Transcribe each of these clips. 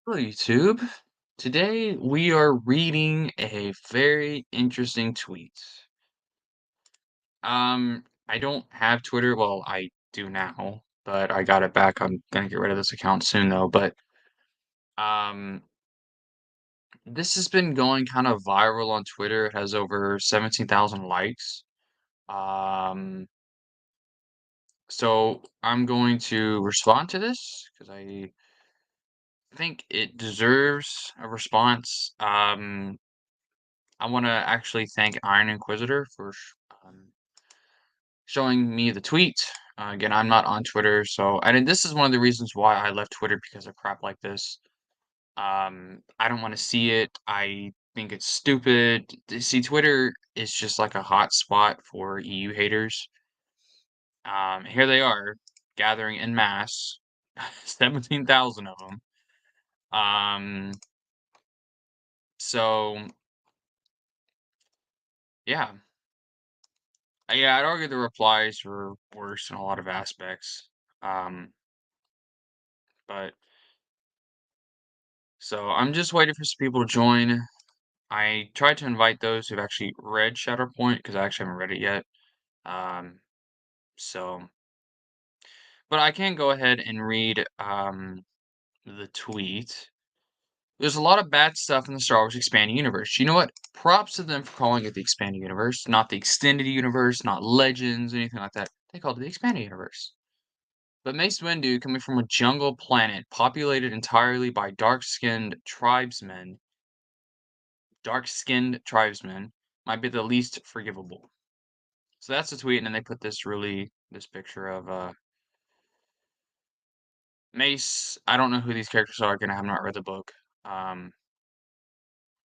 Hello, YouTube. Today we are reading a very interesting tweet. I don't have Twitter. Well, I do now, but I got it back. I'm gonna get rid of this account soon, though. But um, this has been going kind of viral on Twitter. It has over 17,000 likes. Um, so I'm going to respond to this because I think it deserves a response. I want to actually thank Iron Inquisitor for showing me the tweet. Again, I'm not on Twitter, so and this is one of the reasons why I left Twitter because of crap like this. I don't want to see it. I think it's stupid. See, Twitter is just like a hot spot for EU haters. Here they are gathering in mass, 17,000 of them. Um, so yeah. Yeah, I'd argue the replies were worse in a lot of aspects. Um, but so I'm just waiting for some people to join. I tried to invite those who've actually read Shatterpoint because I actually haven't read it yet. Um, so, but I can go ahead and read the tweet. There's a lot of bad stuff in the Star Wars expanding universe. You know what? Props to them for calling it the expanding universe, not the extended universe, not Legends, anything like that. They called it the expanding universe. But Mace Windu, coming from a jungle planet populated entirely by dark-skinned tribesmen, might be the least forgivable. So that's the tweet, and then they put this picture of Mace. I don't know who these characters are. Again, I have not read the book. Um,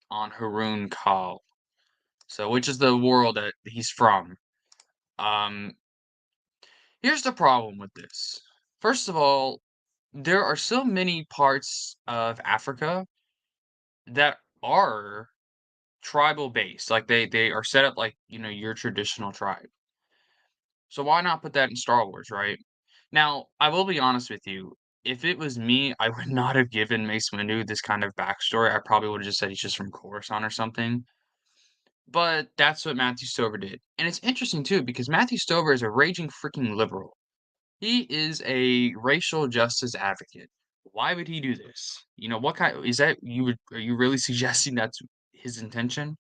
on Haroon Kal, so which is the world that he's from. Um, Here's the problem with this. First of all, there are so many parts of Africa that are tribal based. Like they are set up like, your traditional tribe. So why not put that in Star Wars, right? Now, I will be honest with you. If it was me, I would not have given Mace Windu this kind of backstory. I probably would have just said he's just from Coruscant or something. But that's what Matthew Stover did. And it's interesting too, because Matthew Stover is a raging freaking liberal. He is a racial justice advocate. Why would he do this? What kind is that are you really suggesting that's his intention?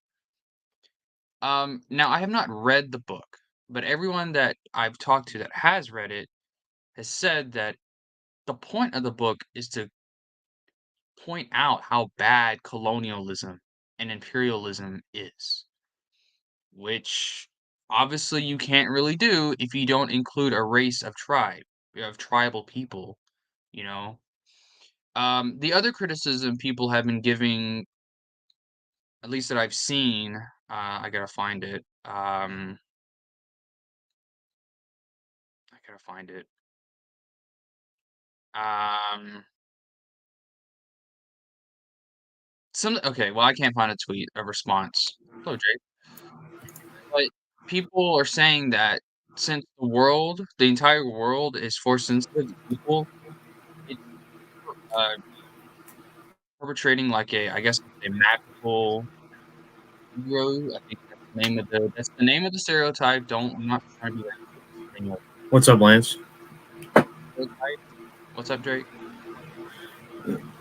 Now I have not read the book, but everyone that I've talked to that has read it has said that the point of the book is to point out how bad colonialism and imperialism is, which obviously you can't really do if you don't include a race of tribal people, you know. The other criticism people have been giving, at least that I've seen, I gotta find it. I gotta find it. Um, okay, well, I can't find a response. Hello, Jake. But people are saying that since the entire world is force sensitive to people, it's uh, perpetrating like I guess, a magical hero. I think that's the name of the stereotype. I'm not trying to be racist. What's up, Lance? Stereotype. What's up, Drake?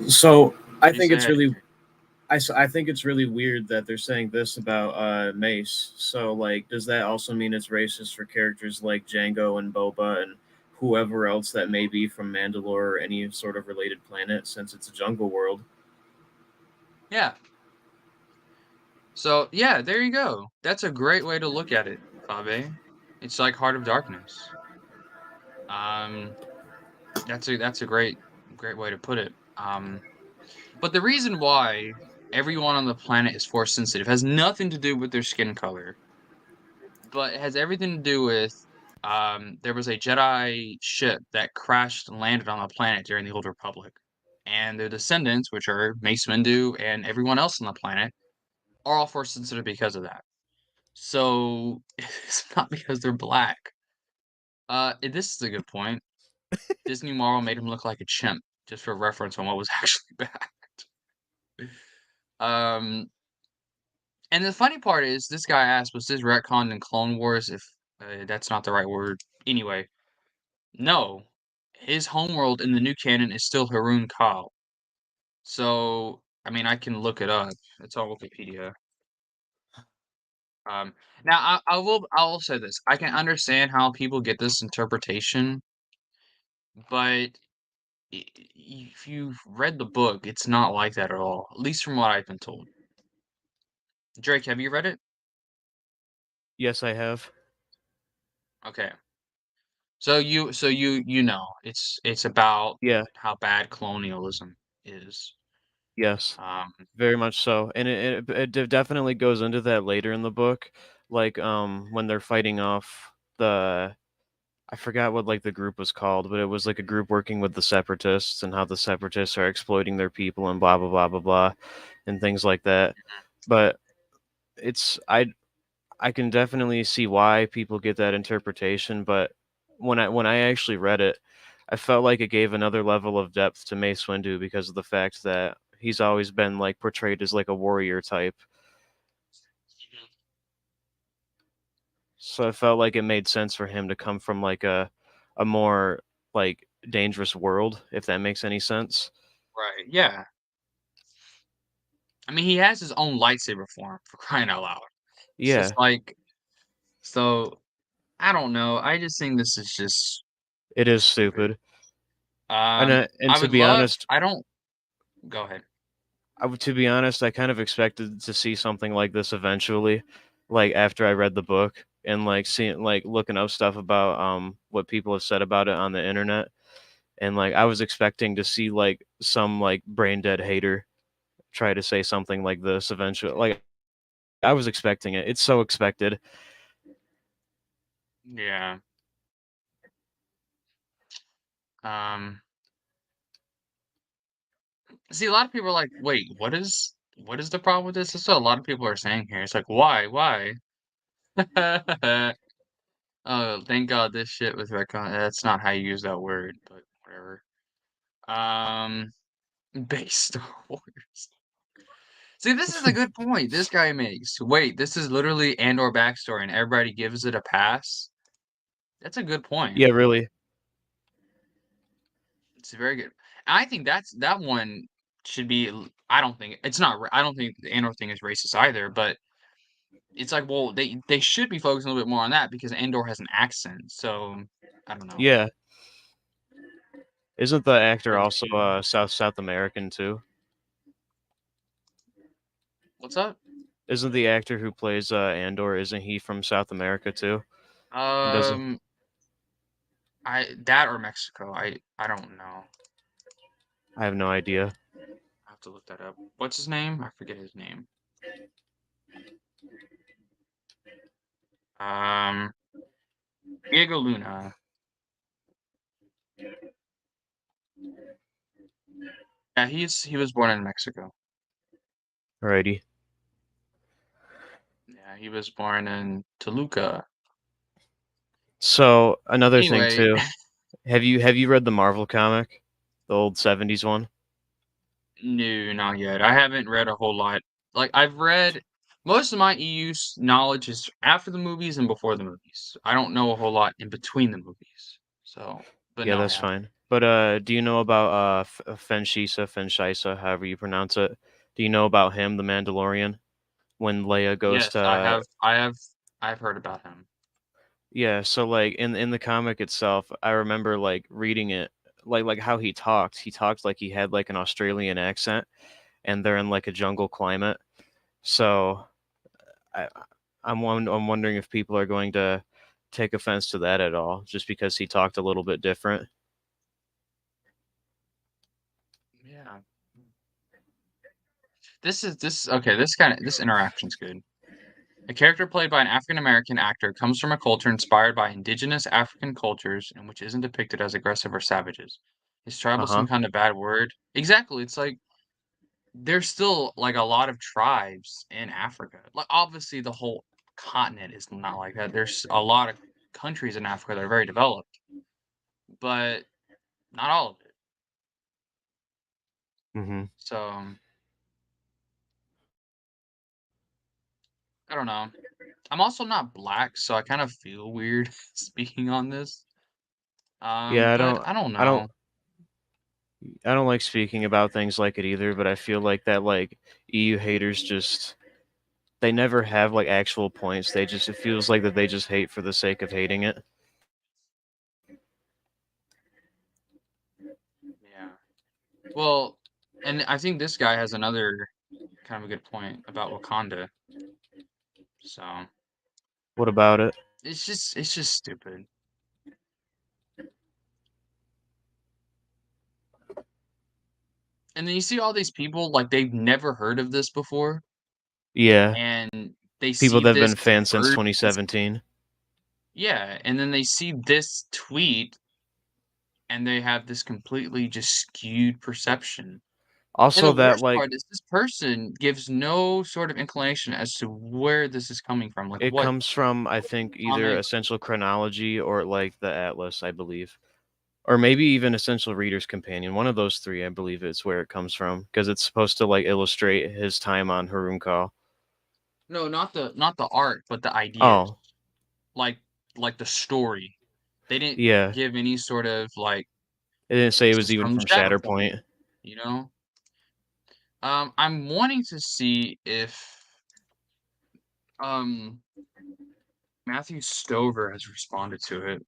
So I What'd you think say? it's I didn't really hear. I think it's really weird that they're saying this about Mace. So like, does that also mean it's racist for characters like Django and Boba and whoever else that may be from Mandalore or any sort of related planet, since it's a jungle world? Yeah. So, yeah, there you go. That's a great way to look at it, Fabe. It's like Heart of Darkness. Um, that's a great way to put it. But the reason why everyone on the planet is force sensitive has nothing to do with their skin color, but it has everything to do with there was a Jedi ship that crashed and landed on the planet during the Old Republic. And their descendants, which are Mace Windu and everyone else on the planet, are all force sensitive because of that. So it's not because they're black. This is a good point. Disney Marvel made him look like a chimp, just for reference on what was actually bad. Um, and the funny part is, this guy asked, "Was this retconned in Clone Wars?" If that's not the right word. Anyway, no, his homeworld in the new canon is still Harun Kal. So, I mean, I can look it up. It's on Wikipedia. Um, now I will say this. I can understand how people get this interpretation, but if you've read the book, it's not like that at all. At least from what I've been told. Drake, have you read it? Yes, I have. Okay. So you know, it's about Yeah, how bad colonialism is. yes, Um, very much so, and definitely goes into that later in the book, like, when they're fighting off the I forgot what, like, the group was called, but it was, like, a group working with the separatists and how the separatists are exploiting their people and blah, blah, blah, blah, blah, and things like that, but it's I can definitely see why people get that interpretation, but when I actually read it, I felt like it gave another level of depth to Mace Windu because of the fact that he's always been like portrayed as like a warrior type. So I felt like it made sense for him to come from like a more like dangerous world, if that makes any sense. right, yeah. I mean, he has his own lightsaber form, for crying out loud. It's just Yeah, like, so I don't know. I just think this is just it is stupid. stupid. And I to would be love. honest, I don't. Go ahead. to be honest, I kind of expected to see something like this eventually, like after I read the book and like seeing like looking up stuff about what people have said about it on the internet, and like I was expecting to see like some like brain dead hater try to say something like this eventually. Like I was expecting it. It's so expected. Yeah. Um. See, a lot of people are like, "Wait, what is the problem with this?" That's what a lot of people are saying here. It's like, why, why? Oh, thank God this shit was retcon. That's not how you use that word, but whatever. Um, base Star Wars. See, this is a good point this guy makes. Wait, this is literally Andor backstory, and everybody gives it a pass. That's a good point. Yeah, really. It's very good. I think that one should be. I don't think it's not. I don't think the Andor thing is racist either. But it's like, well, they should be focusing a little bit more on that because Andor has an accent. So I don't know. Yeah. Isn't the actor Very also South American too? What's up? Isn't the actor who plays Andor, isn't he from South America too? And doesn't Um, I that or Mexico. I don't know. I have no idea. I have to look that up. What's his name? I forget his name. Um, Diego Luna. Yeah, he was born in Mexico. Alrighty. Yeah, he was born in Toluca. So another thing Anyway, too. Have you read the Marvel comic, the old '70s one? no, not yet. I haven't read a whole lot. Like I've read most of my knowledge is after the movies and before the movies. I don't know a whole lot in between the movies. So, but Yeah, no, I that's haven't. fine. But do you know about Fenshisa, however you pronounce it? Do you know about him, the Mandalorian? When Leia goes Yes, I to have. I've heard about him. yeah, so like in the comic itself, I remember like reading it, like how he talked. He talked like he had like an Australian accent, and they're in like a jungle climate. So I I'm wondering if people are going to take offense to that at all, just because he talked a little bit different. Yeah. This okay, this interaction's good. A character played by an African American actor comes from a culture inspired by indigenous African cultures and which isn't depicted as aggressive or savages. Is tribal some Uh-huh. kind of bad word? Exactly. It's like there's still like a lot of tribes in Africa. Like obviously the whole continent is not like that. There's a lot of countries in Africa that are very developed, but not all of it. Mhm. So I don't know. I'm also not black, so I kind of feel weird speaking on this. Yeah, But I don't I don't know. I don't like speaking about things like it either, but I feel like that like EU haters just they never have like actual points. They just it feels like that they just hate for the sake of hating it. Yeah. Well, and I think this guy has another kind of a good point about Wakanda. So What about it? it's just stupid. And then you see all these people like they've never heard of this before, Yeah, and they people see that have this been fans since word, 2017. yeah, and then they see this tweet, and they have this completely just skewed perception. And Also, the that worst like part is this person gives no sort of inclination as to where this is coming from, like it what comes from I think either comic. Essential Chronology or like the Atlas, I believe. Or maybe even Essential Reader's Companion. One of those three, I believe, is where it comes from because it's supposed to like illustrate his time on Harun Call. No, not the art, but the ideas. Oh, Like like the story. They didn't yeah. give any sort of like It didn't say it this was is even from the from Shadow Point, Shatterpoint. you know? I'm wanting to see if um Matthew Stover has responded to it.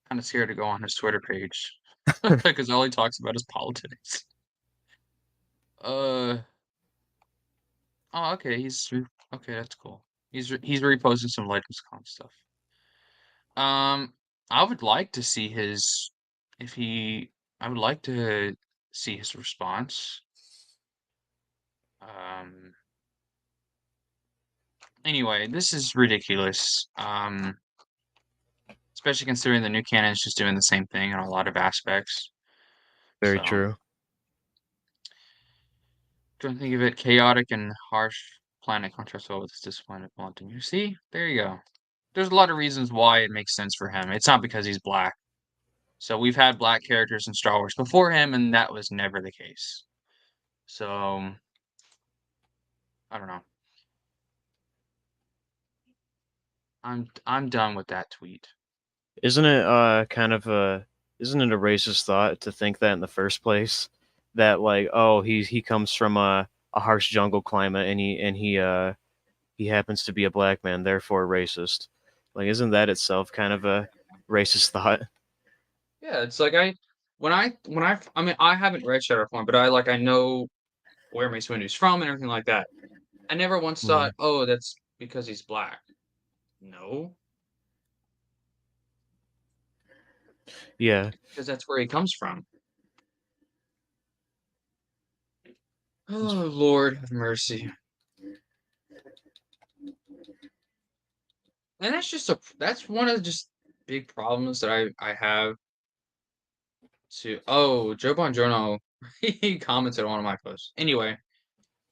Kind of scared to go on his Twitter page because all he talks about is politics. Uh oh, okay, okay, that's cool. He's reposting some LegendCon stuff. Um, I would like to see his if he I would like to see his response. Um, anyway, this is ridiculous. Especially considering the new canon is just doing the same thing in a lot of aspects. Very So, true. don't think of it chaotic and harsh planet contrasts well with this disappointed wanting. You see, there you go. There's a lot of reasons why it makes sense for him. It's not because he's black. So we've had black characters in Star Wars before him, and that was never the case. So I don't know. I'm done with that tweet. Isn't it kind of a isn't it a racist thought to think that in the first place? That like, oh, he comes from a harsh jungle climate and he happens to be a black man, therefore racist. Like, isn't that itself kind of a racist thought? Yeah, it's like I mean I haven't read Shadowpoint, but I know where Mace Windu's from and everything like that. I never once Mhm. thought, oh, that's because he's black. No, Yeah, because that's where he comes from. it's Oh Lord have mercy. And that's one of the just big problems that I have to Joe Bongiorno he commented on one of my posts. Anyway,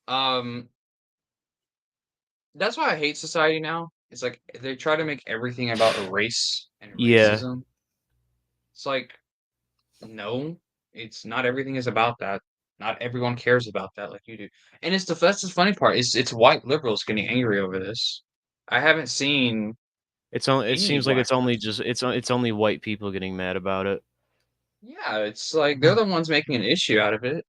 um that's why I hate society now. It's like they try to make everything about a race and yeah. racism. It's like, no, it's not everything is about that. Not everyone cares about that like you do. And that's the funny part. It's white liberals getting angry over this. I haven't seen It's only it any seems like black it's only person. just it's only white people getting mad about it. Yeah, it's like they're the ones making an issue out of it.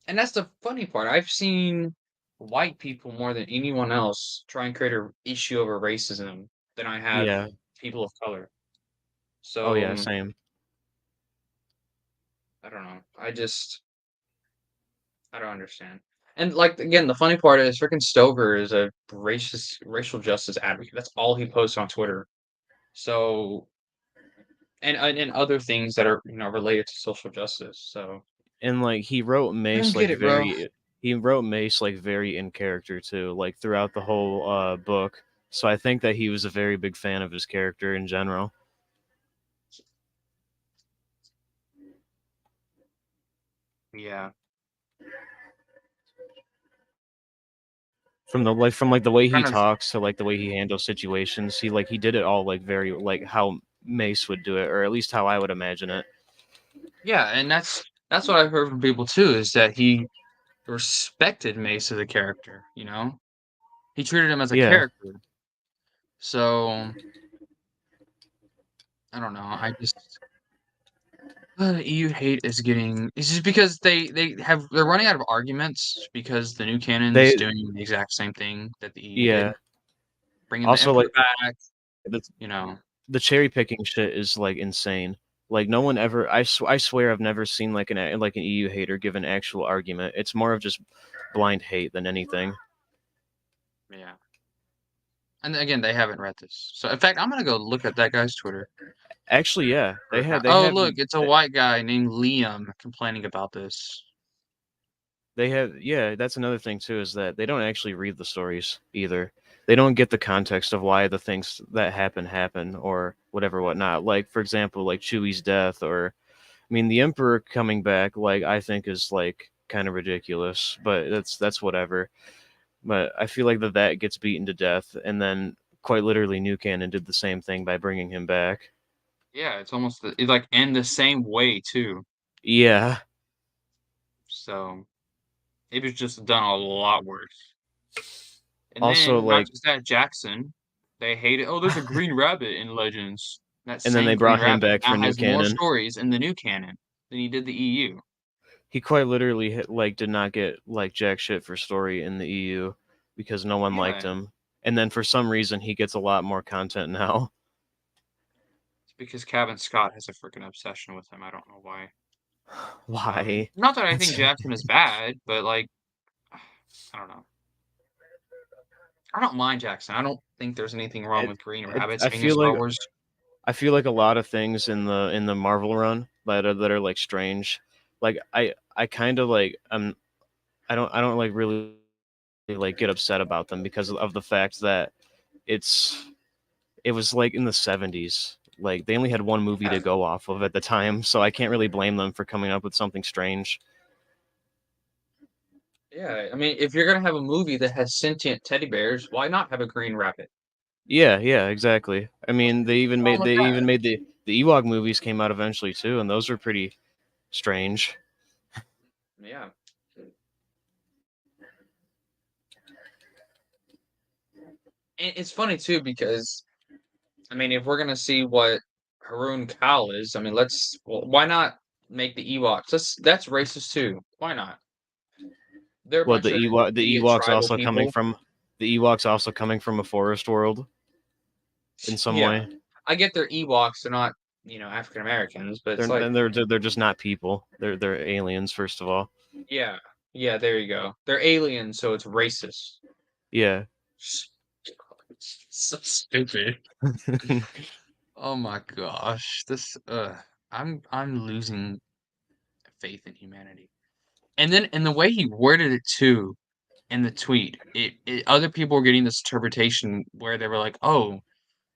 And that's the funny part. I've seen white people more than anyone else try and create a issue over racism than I have Yeah. people of color. Oh So yeah, same. I don't know. I don't understand. And like again, the funny part is freaking Stover is a racial justice advocate. That's all he posts on Twitter. So and other things that are related to social justice. So And like I don't get it, bro. He wrote Mace like very in character too, like throughout the whole book. So I think that he was a very big fan of his character in general. Yeah. From like the way he Kind of talks to like the way he handles situations, he did it all like very like how Mace would do it, or at least how I would imagine it. yeah, and that's what I've heard from people too, is that he respected Mace as a character, you know? He treated him as a Yeah. character. So I don't know. I just EU hate is getting. It's just because they're running out of arguments because the new canon's They doing the exact same thing that the EU yeah. did, bringing the Also, Emperor like back. the You know. the cherry picking shit is like insane. Like no one ever. I swear I've never seen like an EU hater give an actual argument. It's more of just blind hate than anything. Yeah. And again, they haven't read this. So in fact, I'm gonna go look at that guy's Twitter. Actually, yeah, they Oh, have look, it's a white guy named Liam complaining about this. they have yeah. That's another thing too, is that they don't actually read the stories either. They don't get the context of why the things that happen or whatever whatnot. Like for example, like Chewie's death, or I mean the Emperor coming back. Like I think is like kind of ridiculous, but that's whatever. But I feel like that gets beaten to death, and then quite literally, New Canon did the same thing by bringing him back. Yeah, it's almost it's like in the same way too. Yeah. So it was just done a lot worse. And Also, then not like, just that, Jackson, they hated. Oh, there's a green rabbit in Legends. That and then they same green brought him rabbit back for now New has more Canon. stories in the new canon than he did the EU. He quite literally like did not get like jack shit for story in the EU because no one liked Yeah. him. And then for some reason he gets a lot more content now. It's because Kevin Scott has a freaking obsession with him. I don't know why. Why? Not that I think Jackson is bad, but like, I don't know. I don't mind Jackson. I don't think there's anything wrong with green rabbits I being in feel Star like Wars. I feel like a lot of things in the Marvel run that are like strange. Like I kind of like I don't like really like get upset about them because of the fact that it was like in the 70s. Like they only had one movie to go off of at the time, so I can't really blame them for coming up with something strange. Yeah, I mean, if you're gonna have a movie that has sentient teddy bears, why not have a green rabbit? Yeah, exactly. I mean, What's wrong with that? made the Ewok movies came out eventually too, and those were pretty strange. Yeah. And it's funny too because I mean, if we're gonna see what Haroon Kal is, I mean, why not make the Ewoks? That's racist too. Why not? They're a What bunch of idiot tribal people. The Ewoks also coming from a forest world in some Yeah, way. I get they're Ewoks. They're not, African Americans, but it's like, They're just not people. They're aliens first of all. yeah, yeah. There you go. They're aliens, so it's racist. Yeah. So stupid. Oh my gosh, I'm losing faith in humanity. And then and the way he worded it too in the tweet, other people were getting this interpretation where they were like, "Oh,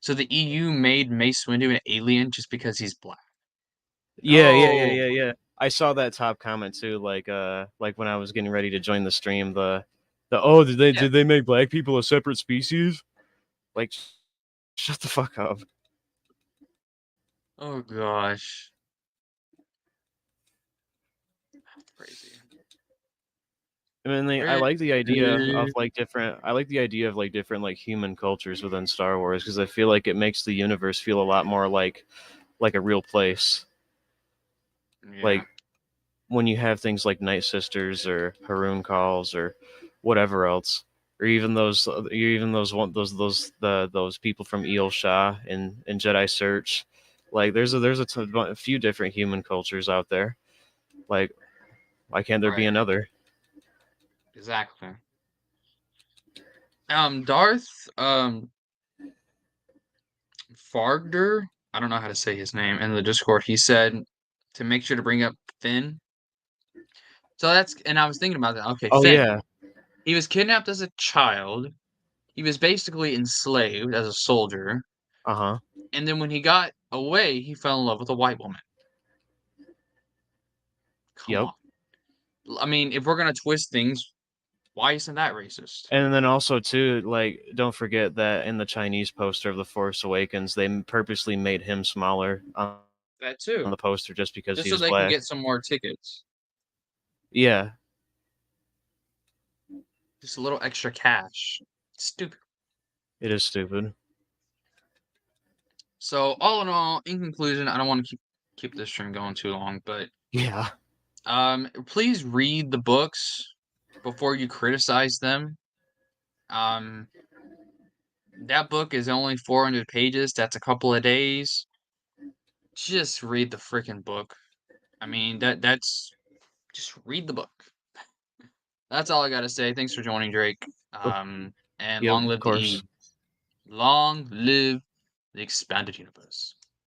so the EU made Mace Windu an alien just because he's black." No. Yeah. I saw that top comment too, like when I was getting ready to join the stream, Yeah. did they make black people a separate species? Like shut the fuck up. Oh gosh. Crazy. I mean, I like the idea of like different like human cultures within Star Wars because I feel like it makes the universe feel a lot more like a real place. Yeah. Like when you have things like Night Sisters or Haroon Calls or whatever else, or even those people from Eel Shah and Jedi Search. Like there's a few different human cultures out there. Like why can't there be Right. another? Exactly. Darth Fargder, I don't know how to say his name, in the Discord, he said to make sure to bring up Finn. So and I was thinking about that. Okay, Oh Finn. yeah. He was kidnapped as a child. He was basically enslaved as a soldier. Uh-huh. And then when he got away, he fell in love with a white woman. Come on. I mean, if we're gonna twist things, why isn't that racist? And then also too, like, don't forget that in the Chinese poster of The Force Awakens, they purposely made him smaller on That too. the poster just because Just he so was they can black. get some more tickets. Yeah. Just a little extra cash. Stupid. It is stupid. So all in all, in conclusion, I don't want to keep this stream going too long, but Yeah. please read the books before you criticize them. That book is only 400 pages. That's a couple of days. Just read the freaking book. I mean, that's just read the book. That's all I gotta say. Thanks for joining, Drake. And Yep, long of live the course. E. Long live the expanded universe.